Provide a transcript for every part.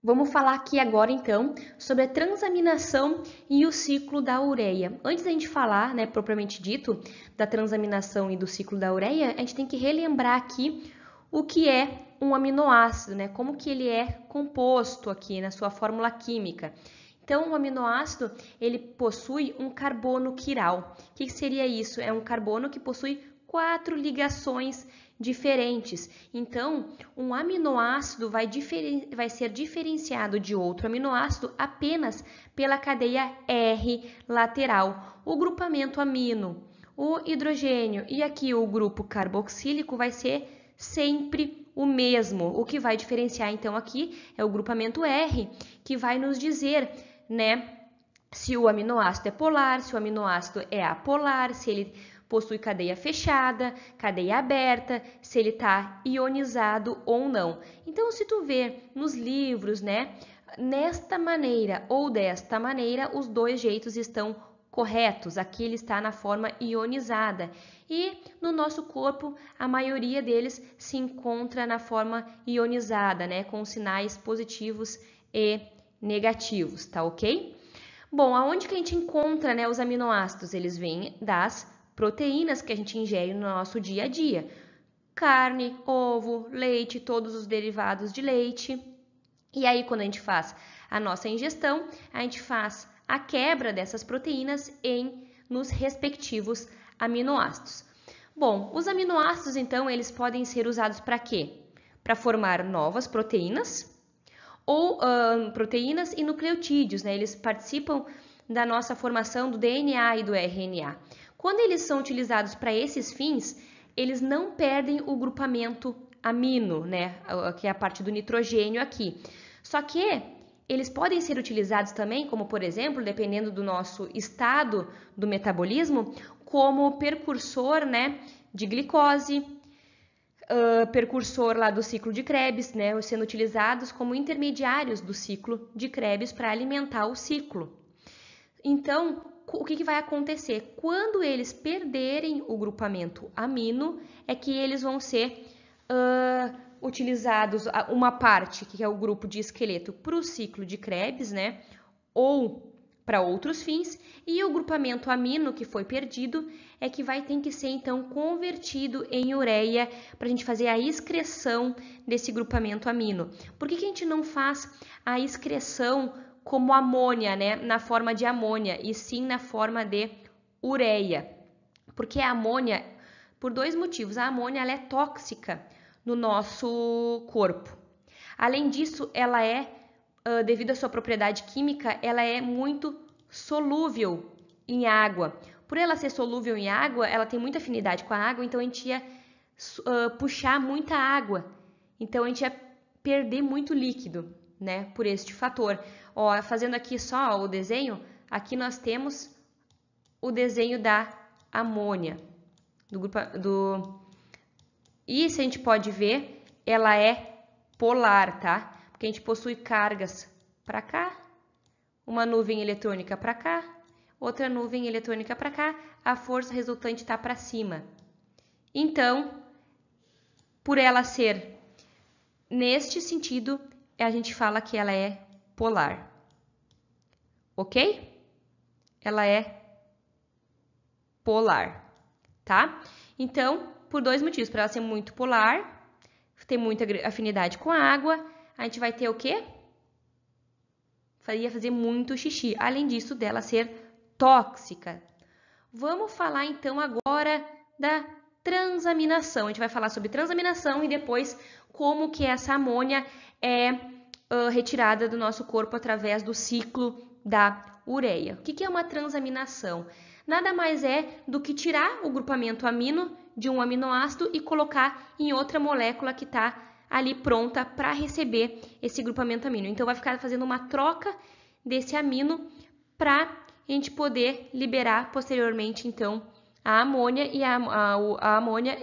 Vamos falar aqui agora, então, sobre a transaminação e o ciclo da ureia. Antes da gente falar, propriamente dito, da transaminação e do ciclo da ureia, a gente tem que relembrar aqui o que é um aminoácido, como que ele é composto aqui na sua fórmula química. Então, o aminoácido, ele possui um carbono quiral. O que seria isso? É um carbono que possui 4 ligações diferentes. Então, um aminoácido vai ser diferenciado de outro aminoácido apenas pela cadeia R lateral. O grupamento amino, o hidrogênio e aqui o grupo carboxílico vai ser sempre o mesmo. O que vai diferenciar então aqui é o grupamento R, que vai nos dizer, se o aminoácido é polar, se o aminoácido é apolar, se ele possui cadeia fechada, cadeia aberta, se ele está ionizado ou não. Então, se tu vê nos livros, nesta maneira ou desta maneira, os dois jeitos estão corretos. Aqui ele está na forma ionizada e no nosso corpo a maioria deles se encontra na forma ionizada, com sinais positivos e negativos, tá ok? Bom, aonde que a gente encontra, os aminoácidos? Eles vêm das proteínas que a gente ingere no nosso dia a dia. Carne, ovo, leite, todos os derivados de leite. E aí, quando a gente faz a nossa ingestão, a gente faz a quebra dessas proteínas nos respectivos aminoácidos. Bom, os aminoácidos, então, eles podem ser usados para quê? Para formar novas proteínas ou proteínas e nucleotídeos, Eles participam da nossa formação do DNA e do RNA. Quando eles são utilizados para esses fins, eles não perdem o grupamento amino, que é a parte do nitrogênio aqui. Só que eles podem ser utilizados também, como por exemplo, dependendo do nosso estado do metabolismo, como precursor, de glicose, precursor lá do ciclo de Krebs, sendo utilizados como intermediários do ciclo de Krebs para alimentar o ciclo. Então, o que vai acontecer? Quando eles perderem o grupamento amino, é que eles vão ser utilizados, uma parte, que é o grupo de esqueleto, para o ciclo de Krebs, ou para outros fins, e o grupamento amino que foi perdido é que vai ter que ser, então, convertido em ureia para a gente fazer a excreção desse grupamento amino. Por que a gente não faz a excreção como amônia, na forma de amônia, e sim na forma de ureia? Porque a amônia, por dois motivos, a amônia ela é tóxica no nosso corpo. Além disso, ela devido à sua propriedade química, ela é muito solúvel em água. Por ela ser solúvel em água, ela tem muita afinidade com a água, então a gente ia puxar muita água. Então a gente ia perder muito líquido, por este fator. Ó, fazendo aqui só o desenho, aqui nós temos o desenho da amônia. E se a gente pode ver, ela é polar, tá? Porque a gente possui cargas para cá, uma nuvem eletrônica para cá, outra nuvem eletrônica para cá, a força resultante está para cima. Então, por ela ser neste sentido, a gente fala que ela é polar. Ok? Ela é polar, tá? Então, por dois motivos, para ela ser muito polar, ter muita afinidade com a água, a gente vai ter o quê? Ia fazer muito xixi. Além disso, dela ser tóxica. Vamos falar então agora da transaminação. A gente vai falar sobre transaminação e depois como que essa amônia é retirada do nosso corpo através do ciclo da ureia. O que é uma transaminação? Nada mais é do que tirar o grupamento amino de um aminoácido e colocar em outra molécula que está ali pronta para receber esse grupamento amino. Então, vai ficar fazendo uma troca desse amino para a gente poder liberar posteriormente, então, a amônia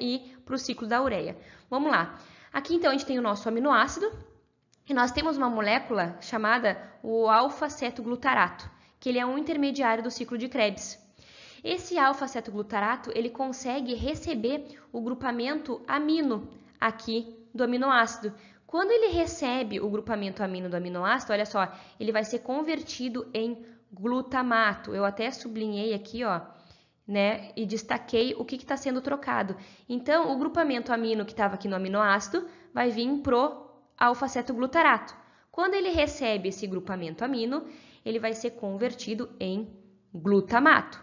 e para o ciclo da ureia. Vamos lá. Aqui, então, a gente tem o nosso aminoácido e nós temos uma molécula chamada o alfa-cetoglutarato, que ele é um intermediário do ciclo de Krebs. Esse alfa-cetoglutarato, ele consegue receber o grupamento amino aqui do aminoácido. Quando ele recebe o grupamento amino do aminoácido, olha só, ele vai ser convertido em glutamato. Eu até sublinhei aqui, ó, né, e destaquei o que está sendo trocado. Então, o grupamento amino que estava aqui no aminoácido vai vir pro alfa-cetoglutarato. Quando ele recebe esse grupamento amino, ele vai ser convertido em glutamato.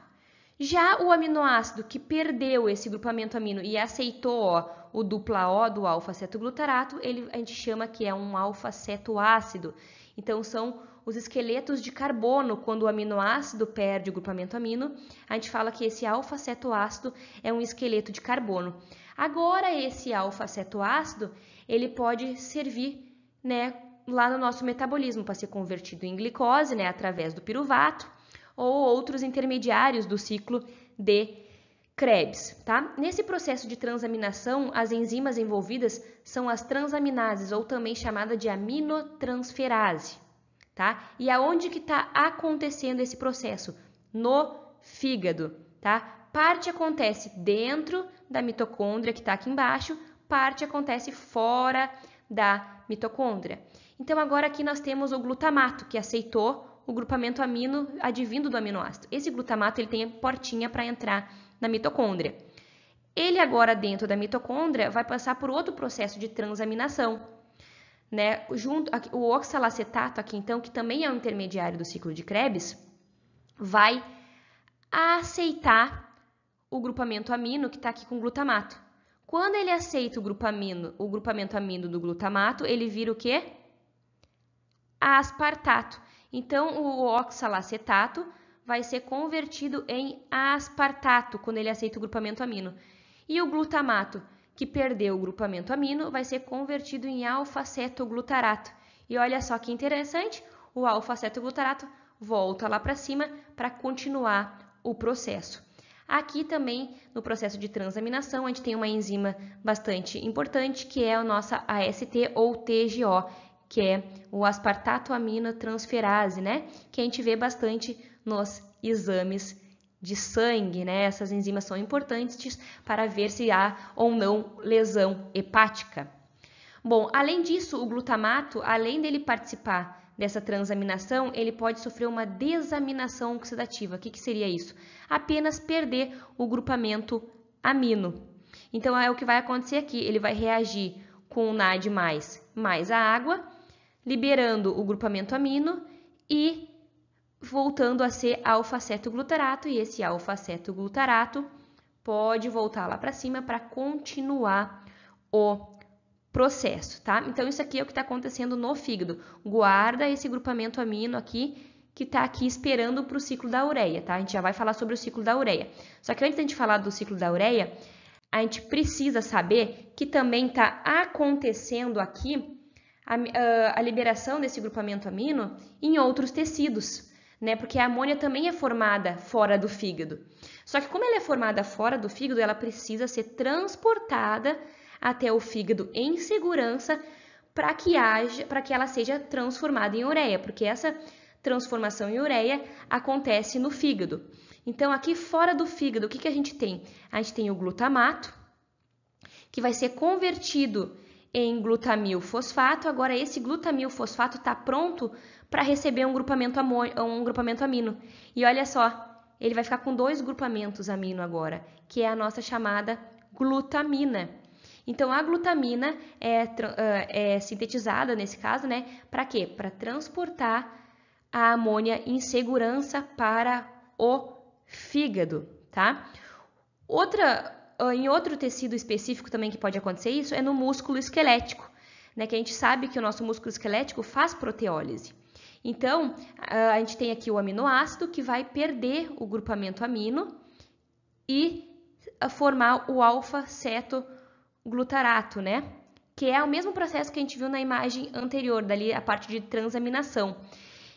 Já o aminoácido que perdeu esse grupamento amino e aceitou, ó, o dupla O do alfa-cetoglutarato, a gente chama que é um alfa-cetoácido. Então, são os esqueletos de carbono. Quando o aminoácido perde o grupamento amino, a gente fala que esse alfa-cetoácido é um esqueleto de carbono. Agora, esse alfa-cetoácido, ele pode servir, né, lá no nosso metabolismo para ser convertido em glicose, né, através do piruvato, ou outros intermediários do ciclo de Krebs, tá? Nesse processo de transaminação, as enzimas envolvidas são as transaminases, ou também chamada de aminotransferase, tá? E aonde que está acontecendo esse processo? No fígado, tá? Parte acontece dentro da mitocôndria, que está aqui embaixo, parte acontece fora da mitocôndria. Então, agora aqui nós temos o glutamato, que aceitou o grupamento amino advindo do aminoácido. Esse glutamato ele tem a portinha para entrar na mitocôndria. Ele agora dentro da mitocôndria vai passar por outro processo de transaminação, né? O oxalacetato aqui então, que também é um intermediário do ciclo de Krebs, vai aceitar o grupamento amino que está aqui com glutamato. Quando ele aceita o grupamento amino do glutamato, ele vira o quê? Aspartato. Então, o oxalacetato vai ser convertido em aspartato quando ele aceita o grupamento amino. E o glutamato, que perdeu o grupamento amino, vai ser convertido em alfa-cetoglutarato. E olha só que interessante, o alfa-cetoglutarato volta lá para cima para continuar o processo. Aqui também, no processo de transaminação, a gente tem uma enzima bastante importante, que é a nossa AST ou TGO, que é o aspartato aminotransferase, né? Que a gente vê bastante nos exames de sangue, né? Essas enzimas são importantes para ver se há ou não lesão hepática. Bom, além disso, o glutamato, além dele participar dessa transaminação, ele pode sofrer uma desaminação oxidativa. O que seria isso? Apenas perder o grupamento amino. Então, é o que vai acontecer aqui. Ele vai reagir com o NAD+, mais a água, liberando o grupamento amino e voltando a ser alfa-cetoglutarato. E esse alfa-cetoglutarato pode voltar lá para cima para continuar o processo, tá? Então, isso aqui é o que está acontecendo no fígado. Guarda esse grupamento amino aqui, que está aqui esperando para o ciclo da ureia, tá? A gente já vai falar sobre o ciclo da ureia. Só que antes de a gente falar do ciclo da ureia, a gente precisa saber que também está acontecendo aqui a liberação desse grupamento amino em outros tecidos, né? Porque a amônia também é formada fora do fígado. Só que como ela é formada fora do fígado, ela precisa ser transportada até o fígado em segurança para que ela seja transformada em ureia, porque essa transformação em ureia acontece no fígado. Então, aqui fora do fígado, o que a gente tem? A gente tem o glutamato, que vai ser convertido em glutamil-fosfato. Agora, esse glutamil-fosfato está pronto para receber um grupamento amino. E olha só, ele vai ficar com 2 grupamentos amino agora, que é a nossa chamada glutamina. Então, a glutamina é sintetizada, nesse caso, né? Para quê? Para transportar a amônia em segurança para o fígado, tá? Em outro tecido específico também que pode acontecer isso é no músculo esquelético, né? Que a gente sabe que o nosso músculo esquelético faz proteólise. Então, a gente tem aqui o aminoácido que vai perder o grupamento amino e formar o alfa-cetoglutarato, né? Que é o mesmo processo que a gente viu na imagem anterior, dali a parte de transaminação.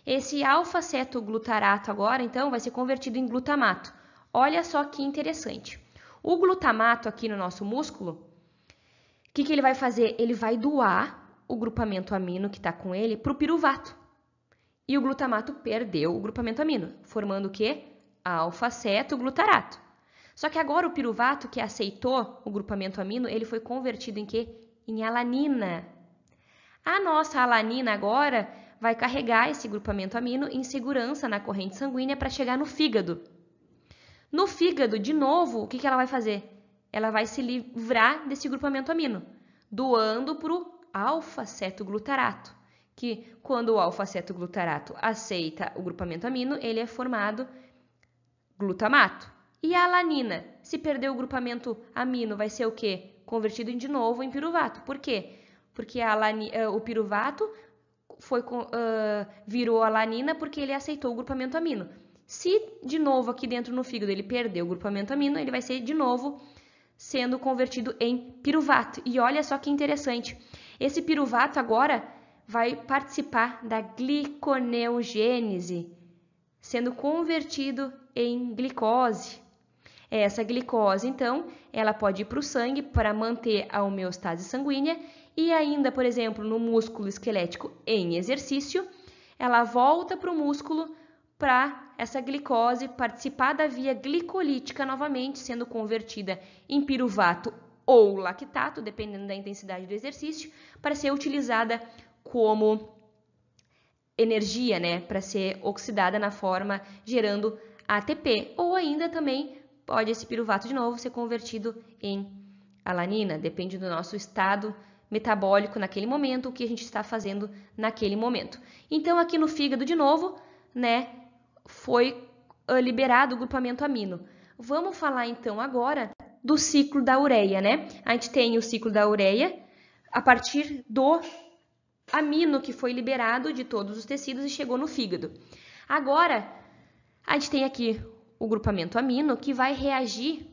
Esse alfa-cetoglutarato agora, então, vai ser convertido em glutamato. Olha só que interessante. O glutamato aqui no nosso músculo, o que ele vai fazer? Ele vai doar o grupamento amino que está com ele para o piruvato. E o glutamato perdeu o grupamento amino, formando o quê? Alfa-cetoglutarato. Só que agora o piruvato, que aceitou o grupamento amino, ele foi convertido em quê? Em alanina. A nossa alanina agora vai carregar esse grupamento amino em segurança na corrente sanguínea para chegar no fígado. No fígado, de novo, o que ela vai fazer? Ela vai se livrar desse grupamento amino, doando para o alfa-cetoglutarato, que quando o alfa-cetoglutarato aceita o grupamento amino, ele é formado glutamato. E a alanina, se perder o grupamento amino, vai ser o quê? Convertido de novo em piruvato. Por quê? Porque o piruvato virou alanina porque ele aceitou o grupamento amino. Se de novo aqui dentro no fígado ele perder o grupamento amino, ele vai ser de novo sendo convertido em piruvato. E olha só que interessante, esse piruvato agora vai participar da gliconeogênese, sendo convertido em glicose. Essa glicose, então, ela pode ir para o sangue para manter a homeostase sanguínea e ainda, por exemplo, no músculo esquelético em exercício, ela volta para o músculo para essa glicose participar da via glicolítica novamente, sendo convertida em piruvato ou lactato, dependendo da intensidade do exercício, para ser utilizada como energia, né, para ser oxidada na forma gerando ATP, ou ainda também pode esse piruvato de novo ser convertido em alanina, depende do nosso estado metabólico naquele momento, o que a gente está fazendo naquele momento. Então aqui no fígado de novo, né, foi liberado o grupamento amino. Vamos falar então agora do ciclo da ureia, né? A gente tem o ciclo da ureia a partir do amino que foi liberado de todos os tecidos e chegou no fígado. Agora, a gente tem aqui o grupamento amino que vai reagir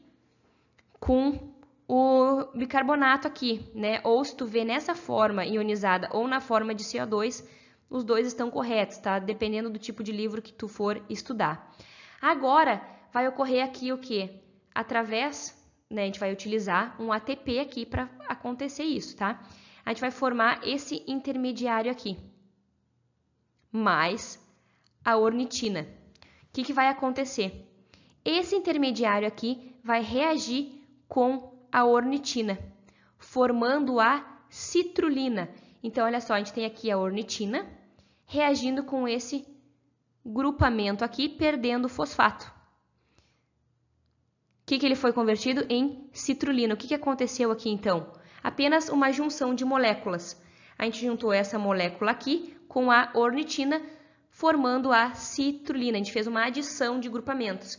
com o bicarbonato aqui, né? Ou se tu vê nessa forma ionizada ou na forma de CO2, os dois estão corretos, tá? Dependendo do tipo de livro que tu for estudar. Agora, vai ocorrer aqui o quê? Através, né, a gente vai utilizar um ATP aqui para acontecer isso, tá? A gente vai formar esse intermediário aqui, mais a ornitina. O que vai acontecer? Esse intermediário aqui vai reagir com a ornitina, formando a citrulina. Então, olha só, a gente tem aqui a ornitina reagindo com esse grupamento aqui, perdendo o fosfato. O que ele foi convertido em citrulina? O que aconteceu aqui, então? Apenas uma junção de moléculas. A gente juntou essa molécula aqui com a ornitina, formando a citrulina. A gente fez uma adição de grupamentos.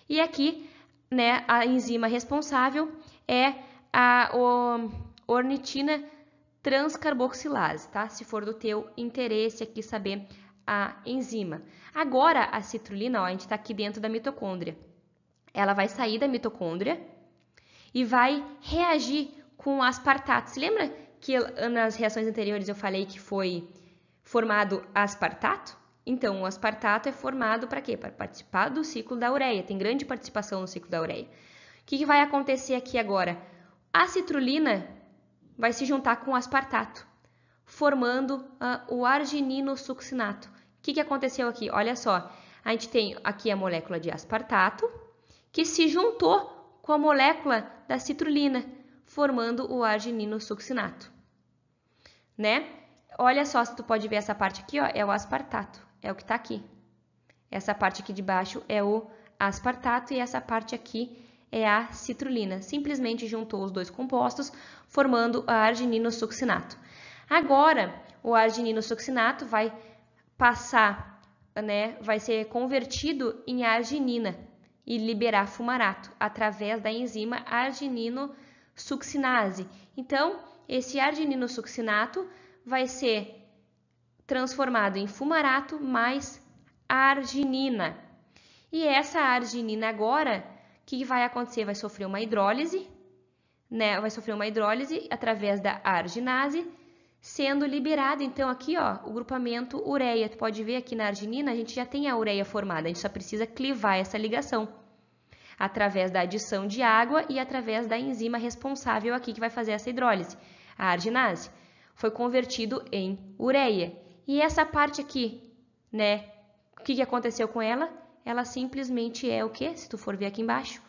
E aqui, né, a enzima responsável é a ornitina transcarboxilase, tá? Se for do teu interesse aqui saber a enzima. Agora, a citrulina, ó, a gente está aqui dentro da mitocôndria. Ela vai sair da mitocôndria e vai reagir com o aspartato. Se lembra que nas reações anteriores eu falei que foi formado aspartato? Então, o aspartato é formado para quê? Para participar do ciclo da ureia. Tem grande participação no ciclo da ureia. O que vai acontecer aqui agora? A citrulina vai se juntar com o aspartato, formando o argininosuccinato. O que aconteceu aqui? Olha só, a gente tem aqui a molécula de aspartato, que se juntou com a molécula da citrulina, formando o argininosuccinato, né? Olha só, se tu pode ver essa parte aqui, ó, é o aspartato, é o que está aqui. Essa parte aqui de baixo é o aspartato e essa parte aqui é a citrulina. Simplesmente juntou os dois compostos, formando a argininosuccinato. Agora, o argininosuccinato vai passar, né, vai ser convertido em arginina e liberar fumarato através da enzima argininosuccinase. Então, esse argininosuccinato vai ser transformado em fumarato mais arginina. E essa arginina agora, o que vai acontecer? Vai sofrer uma hidrólise, né? Vai sofrer uma hidrólise através da arginase, sendo liberado, então, aqui, ó, o grupamento ureia. Tu pode ver aqui na arginina, a gente já tem a ureia formada, a gente só precisa clivar essa ligação através da adição de água e através da enzima responsável aqui que vai fazer essa hidrólise, a arginase. Foi convertido em ureia. E essa parte aqui, né, o que aconteceu com ela? Ela simplesmente é o quê? Se tu for ver aqui embaixo,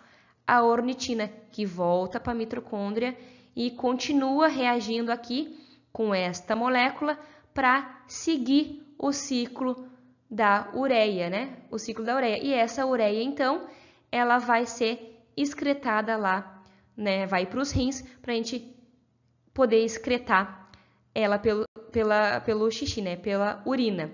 a ornitina, que volta para a mitocôndria e continua reagindo aqui com esta molécula para seguir o ciclo da ureia, né? O ciclo da ureia. E essa ureia, então, ela vai ser excretada lá, né? Vai para os rins para a gente poder excretar ela pelo xixi, né? Pela urina.